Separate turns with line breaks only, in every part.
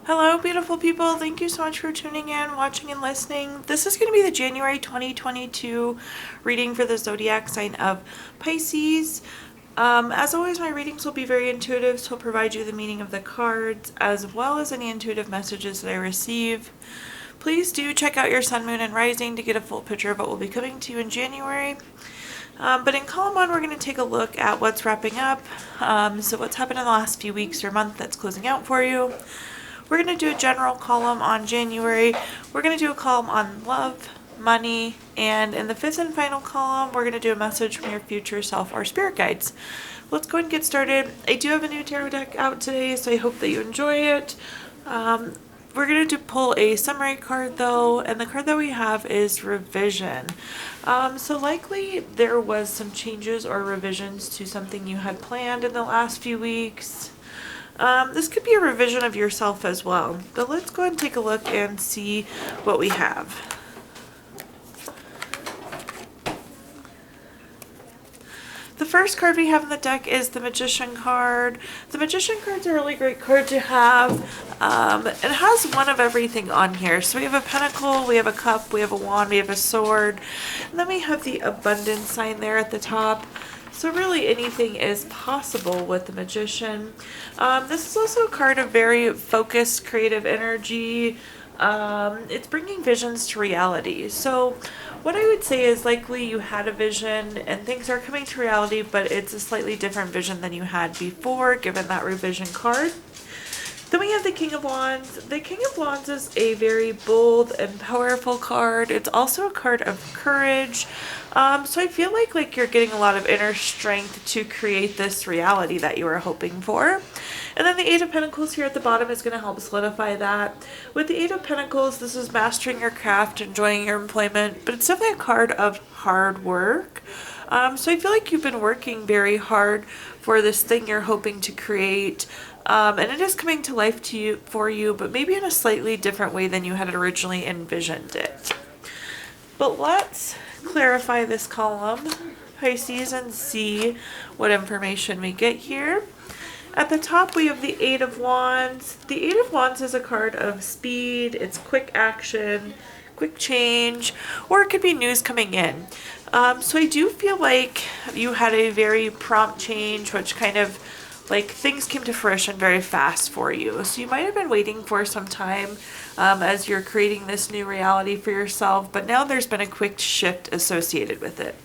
Hello, beautiful people. Thank you so much for tuning in, watching, and listening. This is going to be the January 2022 reading for the zodiac sign of Pisces. As always, my readings will be very intuitive, so I'll provide you the meaning of the cards as well as any intuitive messages that I receive. Please do check out your sun, moon, and rising to get a full picture of what will be coming to you in January. But in column one, we're going to take a look at what's wrapping up. So what's happened in the last few weeks or month that's closing out for you. We're going to do a general column on January. We're going to do a column on love, money, and in the fifth and final column, we're going to do a message from your future self or spirit guides. Let's go ahead and get started. I do have a new tarot deck out today, so I hope that you enjoy it. We're going to pull a summary card though, and the card that we have is revision. So likely there was some changes or revisions to something you had planned in the last few weeks. This could be a revision of yourself as well, but let's go ahead and take a look and see what we have. The first card we have in the deck is the Magician card. The Magician card's a really great card to have. It has one of everything on here. So we have a pentacle, we have a cup, we have a wand, we have a sword, and then we have the abundance sign there at the top. So really anything is possible with the Magician. This is also a card of very focused creative energy. It's bringing visions to reality. So what I would say is likely you had a vision and things are coming to reality, but it's a slightly different vision than you had before, given that revision card. Then we have the King of Wands. The King of Wands is a very bold and powerful card. It's also a card of courage. So I feel like you're getting a lot of inner strength to create this reality that you were hoping for. And then the Eight of Pentacles here at the bottom is going to help solidify that. With the Eight of Pentacles, this is mastering your craft, enjoying your employment, but it's definitely a card of hard work. So I feel like you've been working very hard for this thing you're hoping to create. And it is coming to life for you, but maybe in a slightly different way than you had originally envisioned it. But let's clarify this column, Pisces, and see what information we get here. At the top, we have the Eight of Wands. The Eight of Wands is a card of speed. It's quick action, quick change, or it could be news coming in. So I do feel like you had a very prompt change, which kind of like things came to fruition very fast for you. So you might have been waiting for some time as you're creating this new reality for yourself, but now there's been a quick shift associated with it.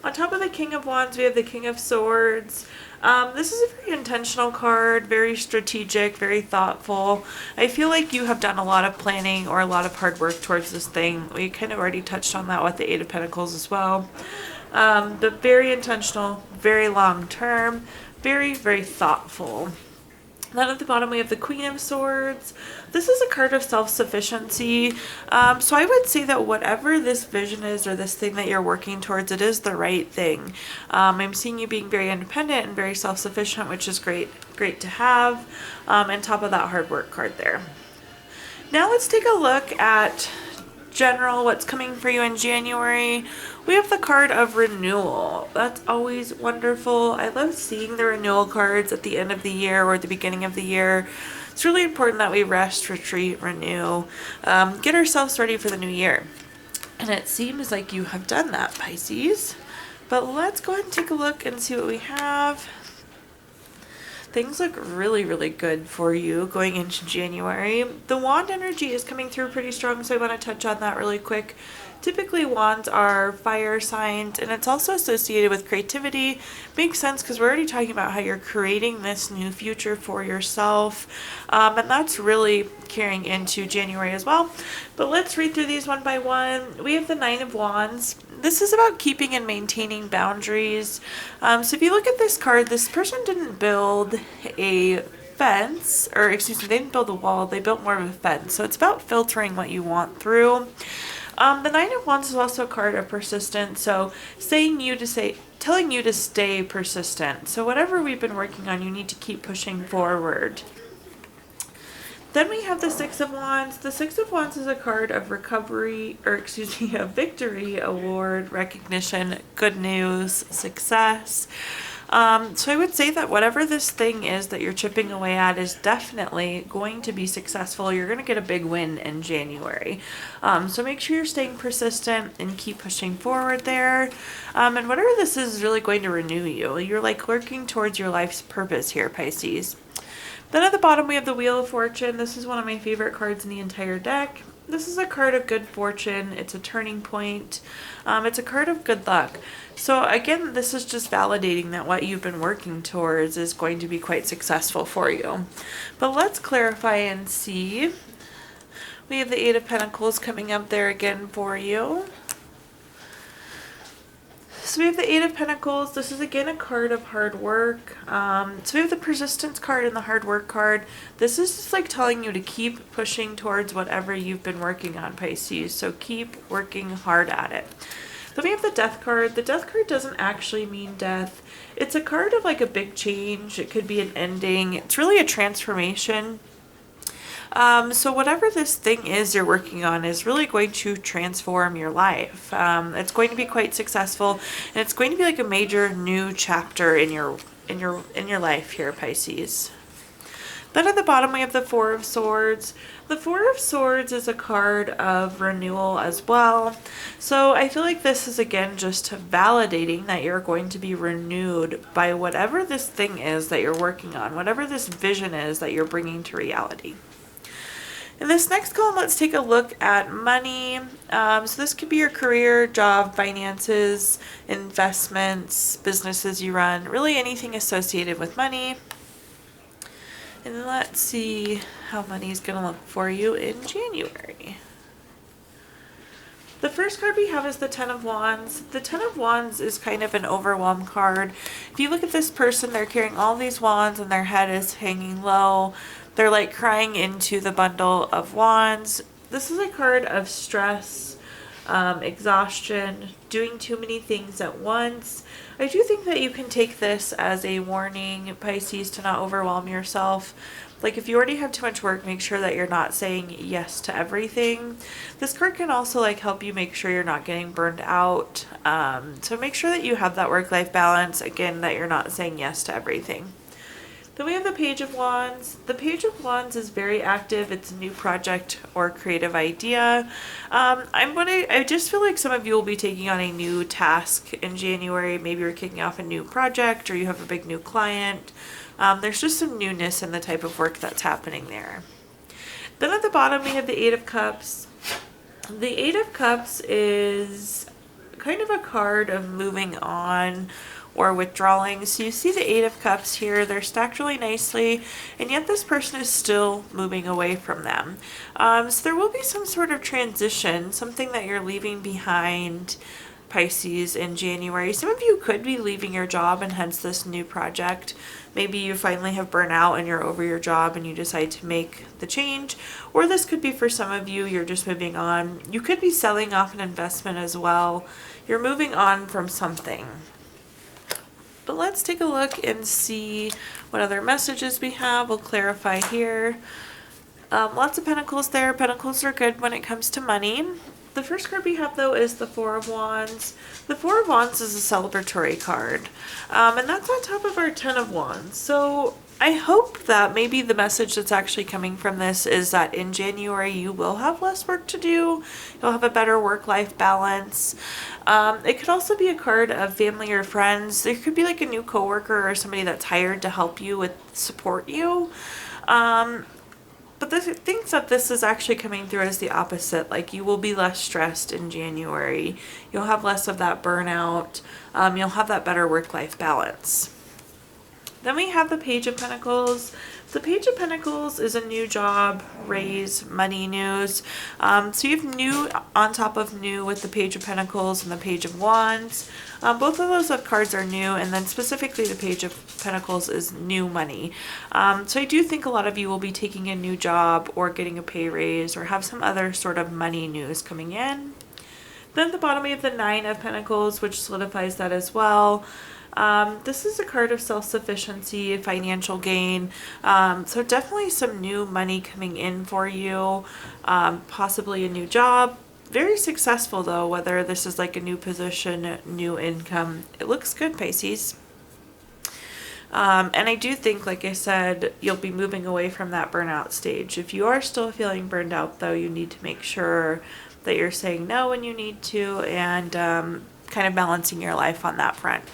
On top of the King of Wands, we have the King of Swords. This is a very intentional card, very strategic, very thoughtful. I feel like you have done a lot of planning or a lot of hard work towards this thing. We kind of already touched on that with the Eight of Pentacles as well. But very intentional, very long term, very, very thoughtful. Then at the bottom we have the Queen of Swords. This is a card of self-sufficiency. So I would say that whatever this vision is or this thing that you're working towards, it is the right thing. I'm seeing you being very independent and very self-sufficient, which is great to have. On top of that hard work card there. Now let's take a look at general what's coming for you in January. We have the card of renewal. That's always wonderful. I love seeing the renewal cards at the end of the year or the beginning of the year. It's really important that we rest, retreat, renew, get ourselves ready for the new year. And it seems like you have done that, Pisces. But let's go ahead and take a look and see what we have. Things look really, really good for you going into January. The wand energy is coming through pretty strong, so I want to touch on that really quick. Typically, wands are fire signs, and it's also associated with creativity. Makes sense because we're already talking about how you're creating this new future for yourself, and that's really carrying into January as well. But let's read through these one by one. We have the Nine of Wands. This is about keeping and maintaining boundaries. So if you look at this card, this person didn't build a fence, or excuse me, they didn't build a wall, they built more of a fence. So it's about filtering what you want through. The Nine of Wands is also a card of persistence, so telling you to stay persistent. So whatever we've been working on, you need to keep pushing forward. Then we have the Six of Wands. The Six of Wands is a card of recovery, or excuse me, a victory, award, recognition, good news, success. So I would say that whatever this thing is that you're chipping away at is definitely going to be successful. You're going to get a big win in January. So make sure you're staying persistent and keep pushing forward there. And whatever this is really going to renew you. You're like working towards your life's purpose here, Pisces. Then at the bottom we have the Wheel of Fortune. This is one of my favorite cards in the entire deck. This is a card of good fortune. It's a turning point. It's a card of good luck. So again, this is just validating that what you've been working towards is going to be quite successful for you. But let's clarify and see. We have the Eight of Pentacles coming up there again for you. So we have the Eight of Pentacles. This is again a card of hard work. So we have the Persistence card and the Hard Work card. This is just like telling you to keep pushing towards whatever you've been working on, Pisces. So keep working hard at it. Then we have the Death card. The Death card doesn't actually mean death. It's a card of like a big change. It could be an ending. It's really a transformation. So whatever this thing is you're working on is really going to transform your life. It's going to be quite successful, and it's going to be like a major new chapter in your life here, Pisces. Then at the bottom we have the Four of Swords. The Four of Swords is a card of renewal as well. So I feel like this is again just validating that you're going to be renewed by whatever this thing is that you're working on, whatever this vision is that you're bringing to reality. In this next column, let's take a look at money. So this could be your career, job, finances, investments, businesses you run, really anything associated with money. And let's see how money is going to look for you in January. The first card we have is the Ten of Wands. The Ten of Wands is kind of an overwhelm card. If you look at this person, they're carrying all these wands and their head is hanging low. They're like crying into the bundle of wands. This is a card of stress, exhaustion, doing too many things at once. I do think that you can take this as a warning, Pisces, to not overwhelm yourself. Like if you already have too much work, make sure that you're not saying yes to everything. This card can also like help you make sure you're not getting burned out. So make sure that you have that work-life balance, again, that you're not saying yes to everything. Then we have the Page of Wands. The Page of Wands is very active. It's a new project or creative idea. I just feel like some of you will be taking on a new task in January. Maybe you're kicking off a new project or you have a big new client. There's just some newness in the type of work that's happening there. Then at the bottom we have the Eight of Cups. The Eight of Cups is kind of a card of moving on or withdrawing. So you see the Eight of Cups here, they're stacked really nicely, and yet this person is still moving away from them. So there will be some sort of transition, something that you're leaving behind, Pisces, in January. Some of you could be leaving your job and hence this new project. Maybe you finally have burnt out and you're over your job and you decide to make the change. Or this could be for some of you, you're just moving on. You could be selling off an investment as well. You're moving on from something. But let's take a look and see what other messages we have. We'll clarify here. Lots of pentacles there. Pentacles are good when it comes to money. The first card we have, though, is the Four of Wands. The Four of Wands is a celebratory card, and that's on top of our Ten of Wands. So I hope that maybe the message that's actually coming from this is that in January you will have less work to do. You'll have a better work-life balance. It could also be a card of family or friends. There could be like a new coworker or somebody that's hired to help you support you. But the things that this is actually coming through as the opposite. Like you will be less stressed in January. You'll have less of that burnout. You'll have that better work-life balance. Then we have the Page of Pentacles. The Page of Pentacles is a new job, raise, money news. So you have new on top of new with the Page of Pentacles and the Page of Wands. Both of those cards are new, and then specifically the Page of Pentacles is new money. So I do think a lot of you will be taking a new job or getting a pay raise or have some other sort of money news coming in. Then at the bottom we have the Nine of Pentacles, which solidifies that as well. This is a card of self-sufficiency, financial gain. So definitely some new money coming in for you, possibly a new job. Very successful though, whether this is like a new position, new income. It looks good, Pisces. And I do think, like I said, you'll be moving away from that burnout stage. If you are still feeling burned out, though, you need to make sure that you're saying no when you need to, and kind of balancing your life on that front.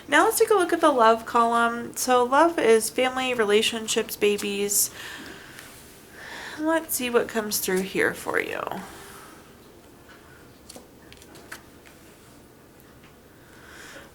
Now let's take a look at the love column. So love is family, relationships, babies. Let's see what comes through here for you.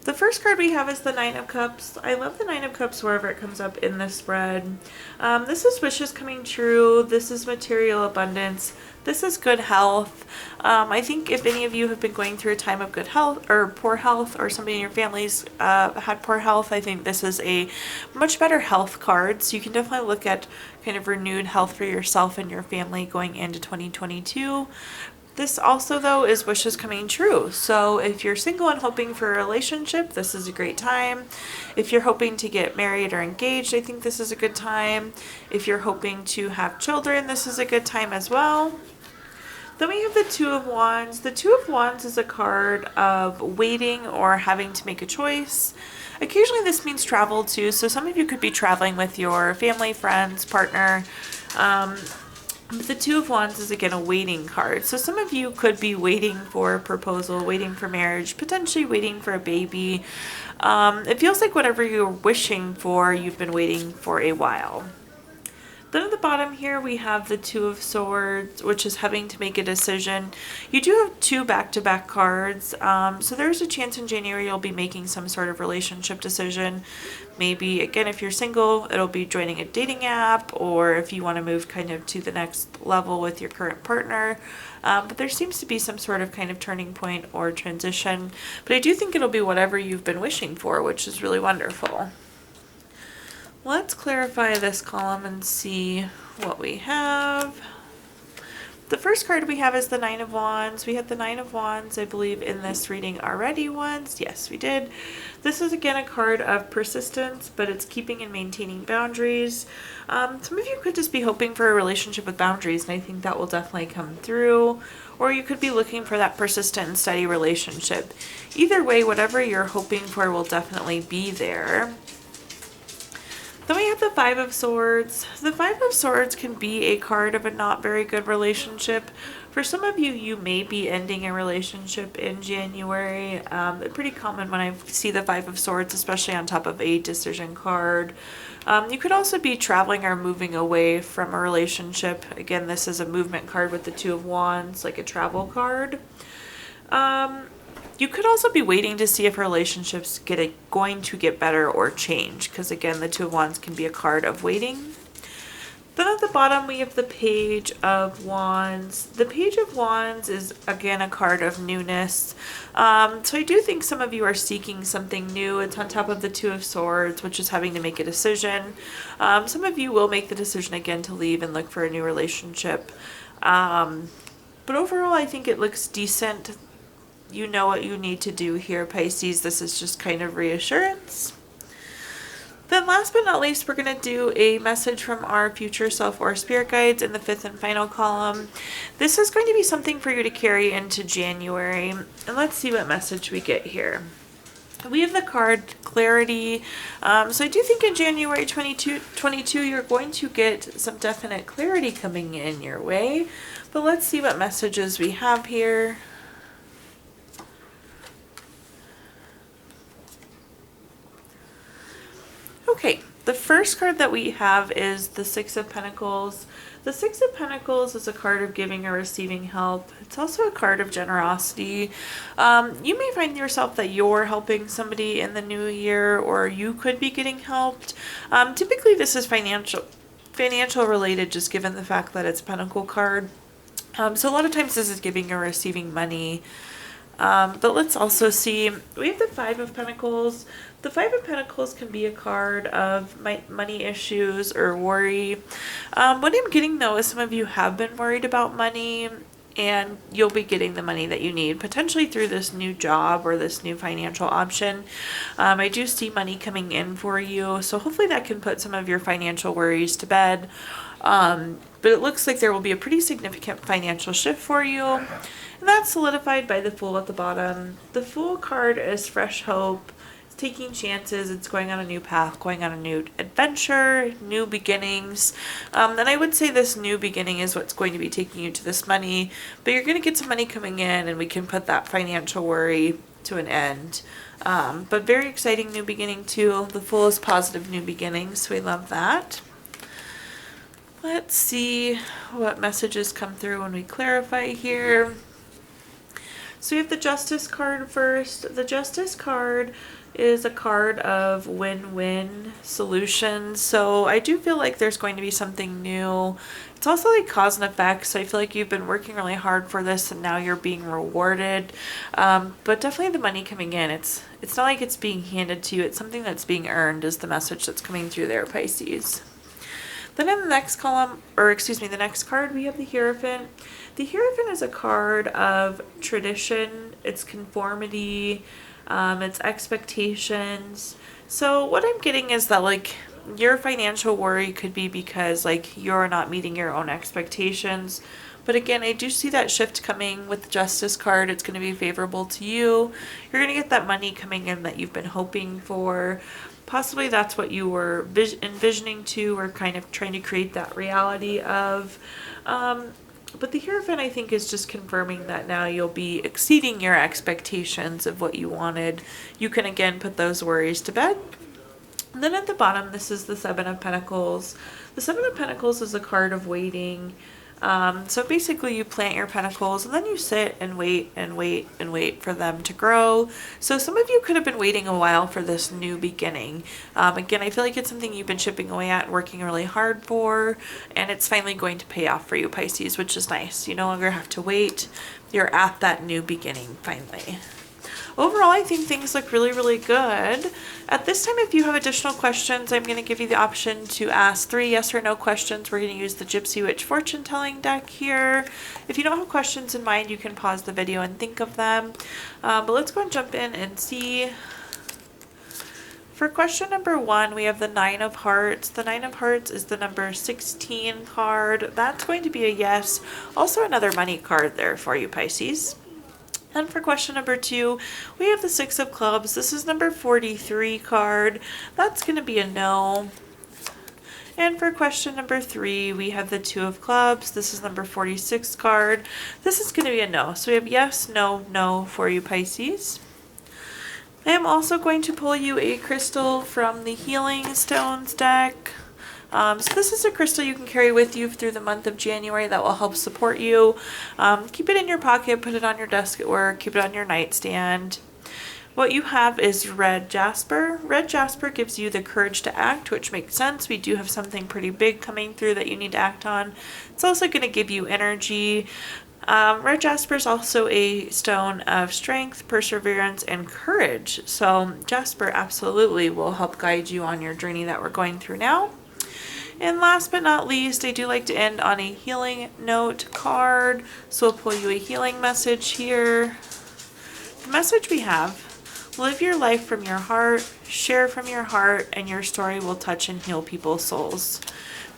The first card we have is the Nine of Cups. I love the Nine of Cups wherever it comes up in the spread. This is wishes coming true. This is material abundance. This is good health. I think if any of you have been going through a time of good health or poor health, or somebody in your family's had poor health, I think this is a much better health card. So you can definitely look at kind of renewed health for yourself and your family going into 2022. This also, though, is wishes coming true. So if you're single and hoping for a relationship, this is a great time. If you're hoping to get married or engaged, I think this is a good time. If you're hoping to have children, this is a good time as well. Then we have the Two of Wands. The Two of Wands is a card of waiting or having to make a choice. Occasionally this means travel too. So some of you could be traveling with your family, friends, partner. But the Two of Wands is, again, a waiting card. So some of you could be waiting for a proposal, waiting for marriage, potentially waiting for a baby. It feels like whatever you're wishing for, you've been waiting for a while. Then at the bottom here, we have the Two of Swords, which is having to make a decision. You do have two back-to-back cards, so there's a chance in January you'll be making some sort of relationship decision. Maybe, again, if you're single, it'll be joining a dating app, or if you want to move kind of to the next level with your current partner. But there seems to be some sort of kind of turning point or transition. But I do think it'll be whatever you've been wishing for, which is really wonderful. Let's clarify this column and see what we have. The first card we have is the Nine of Wands. We had the Nine of Wands, I believe, in this reading already once. Yes, we did. This is, again, a card of persistence, but it's keeping and maintaining boundaries. Some of you could just be hoping for a relationship with boundaries, and I think that will definitely come through. Or you could be looking for that persistent and steady relationship. Either way, whatever you're hoping for will definitely be there. Then we have the Five of Swords. The Five of Swords can be a card of a not very good relationship. For some of you, you may be ending a relationship in January. It's pretty common when I see the Five of Swords, especially on top of a decision card. You could also be traveling or moving away from a relationship. Again, this is a movement card with the Two of Wands, like a travel card. You could also be waiting to see if relationships going to get better or change, because again, the Two of Wands can be a card of waiting. Then at the bottom, we have the Page of Wands. The Page of Wands is, again, a card of newness. So I do think some of you are seeking something new. It's on top of the Two of Swords, which is having to make a decision. Some of you will make the decision again to leave and look for a new relationship. But overall, I think it looks decent. You know what you need to do here, Pisces. This is just kind of reassurance. Then last but not least, we're going to do a message from our future self or spirit guides in the fifth and final column. This is going to be something for you to carry into January. And let's see what message we get here. We have the card Clarity. So I do think in January 2022, you're going to get some definite clarity coming in your way. But let's see what messages we have here. Okay, the first card that we have is the Six of Pentacles. The Six of Pentacles is a card of giving or receiving help. It's also a card of generosity. You may find yourself that you're helping somebody in the new year, or you could be getting helped. Typically, this is financial related, just given the fact that it's a Pentacle card. So a lot of times this is giving or receiving money. But let's also see, we have the Five of Pentacles. The Five of Pentacles can be a card of money issues or worry. What I'm getting, though, is some of you have been worried about money, and you'll be getting the money that you need, potentially through this new job or this new financial option. I do see money coming in for you, so hopefully that can put some of your financial worries to bed. But it looks like there will be a pretty significant financial shift for you. And that's solidified by the Fool at the bottom. The Fool card is fresh hope. taking chances, it's going on a new path, going on a new adventure, new beginnings. And I would say this new beginning is what's going to be taking you to this money, but you're going to get some money coming in, and we can put that financial worry to an end. But very exciting new beginning too. The Fool is positive new beginnings, so we love that. Let's see what messages come through when we clarify here. So we have the Justice card first. The Justice card is a card of win-win solutions. So I do feel like there's going to be something new. It's also like cause and effect. So I feel like you've been working really hard for this and now you're being rewarded. But definitely the money coming in. It's not like it's being handed to you. It's something that's being earned is the message that's coming through there, Pisces. Then in the next column, or excuse me, the next card, we have the Hierophant. The Hierophant is a card of tradition, it's conformity, it's expectations. So what I'm getting is that like your financial worry could be because like you're not meeting your own expectations. But again, I do see that shift coming with the Justice card. It's going to be favorable to you. You're going to get that money coming in that you've been hoping for. Possibly that's what you were envisioning to, or kind of trying to create that reality of. But the Hierophant, I think, is just confirming that now you'll be exceeding your expectations of what you wanted. You can again put those worries to bed. And then at the bottom, this is the Seven of Pentacles. The Seven of Pentacles is a card of waiting. So basically you plant your pentacles and then you sit and wait and wait and wait for them to grow. So some of you could have been waiting a while for this new beginning. Again, I feel like it's something you've been chipping away at and working really hard for, and it's finally going to pay off for you, Pisces, which is nice. You no longer have to wait. You're at that new beginning finally. Overall, I think things look really, really good. At this time, if you have additional questions, I'm going to give you the option to ask 3 yes or no questions. We're going to use the Gypsy Witch fortune telling deck here. If you don't have questions in mind, you can pause the video and think of them. But let's go and jump in and see. For question number 1, we have the 9 of Hearts. The 9 of Hearts is the number 16 card. That's going to be a yes. Also another money card there for you, Pisces. And for question number 2, we have the 6 of Clubs. This is number 43 card. That's going to be a no. And for question number 3, we have the 2 of Clubs. This is number 46 card. This is going to be a no. So we have yes, no, no for you, Pisces. I am also going to pull you a crystal from the Healing Stones deck. So this is a crystal you can carry with you through the month of January that will help support you. Keep it in your pocket, put it on your desk at work, keep it on your nightstand. What you have is red jasper. Red jasper gives you the courage to act, which makes sense. We do have something pretty big coming through that you need to act on. It's also going to give you energy. Red jasper is also a stone of strength, perseverance, and courage. So jasper absolutely will help guide you on your journey that we're going through now. And last but not least, I do like to end on a healing note card. So we'll pull you a healing message here. The message we have: live your life from your heart, share from your heart, and your story will touch and heal people's souls.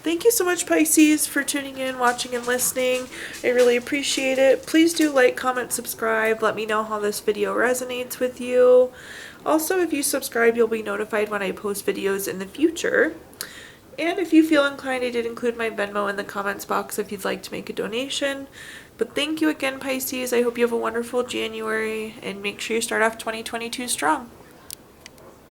Thank you so much, Pisces, for tuning in, watching, and listening. I really appreciate it. Please do like, comment, subscribe. Let me know how this video resonates with you. Also, if you subscribe, you'll be notified when I post videos in the future. And if you feel inclined, I did include my Venmo in the comments box if you'd like to make a donation. But thank you again, Pisces. I hope you have a wonderful January, and make sure you start off 2022 strong.